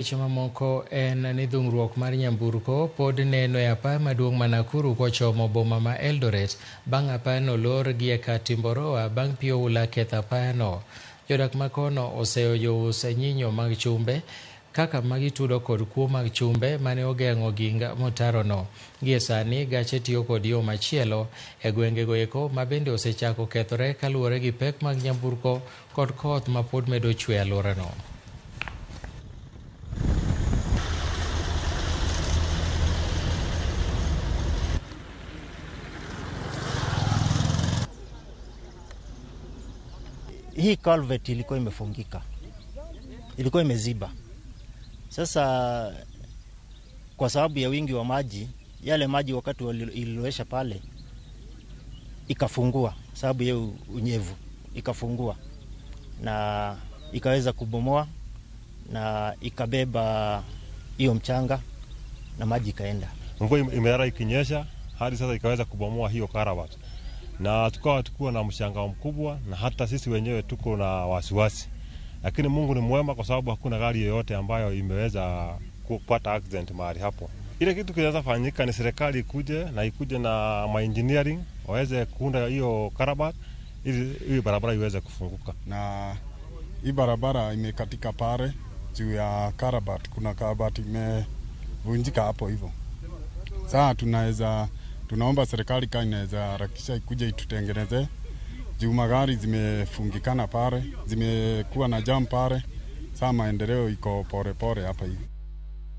Chama moko en ni dhungruok mar nyamburko pod neno e apaya maduong' ma Nakuru kochomo boma ma Eldoret bang' apayano lor gi e kar Timboroa bang' pi oula ketho apayano. Jodak ma kono oseyo jous nyinyo mag chumbe kaka magitudo kod kuo mag chumbe mane ogeng'o ginga motarono. Gie sani gache tiyo kod yo machielo e gwengego eko ma bende osechako kethore kaluwore gi pek mag nyamburko kod koth ma pod medo chwe e alworano. Hii culvert ilikuwa imefungika, ilikuwa imeziba. Sasa kwa sababu ya wingi wa maji, yale maji wakati ililowesha pale ikafungua, sababu ya unyevu ikafungua na ikaweza kubomoa na ikabeba hiyo mchanga na maji ikaenda. Mvua imeanza ikinyesha hadi sasa ikaweza kubomoa hiyo karavati. Na tukawa na mshangao mkubwa na hata sisi wenyewe tuko na wasiwasi. Lakini Mungu ni mwema kwa sababu hakuna gari yoyote ambayo imeweza kupata accident mahali hapo. Ile kitu kinaweza fanyika ni serikali ikuje na engineering waweze kuunda hiyo karavati ili barabara iweze kufunguka. Na hii barabara imekatika pale juu ya karavati, kuna karavati imevunjika hapo hivyo. Sasa tunaomba serikali kama inaweza harakisha ikuje itutengeneze juu magari zimefungikana pale, zimekuwa na jam pale. Sasa maendeleo iko pole pole hapa hivi.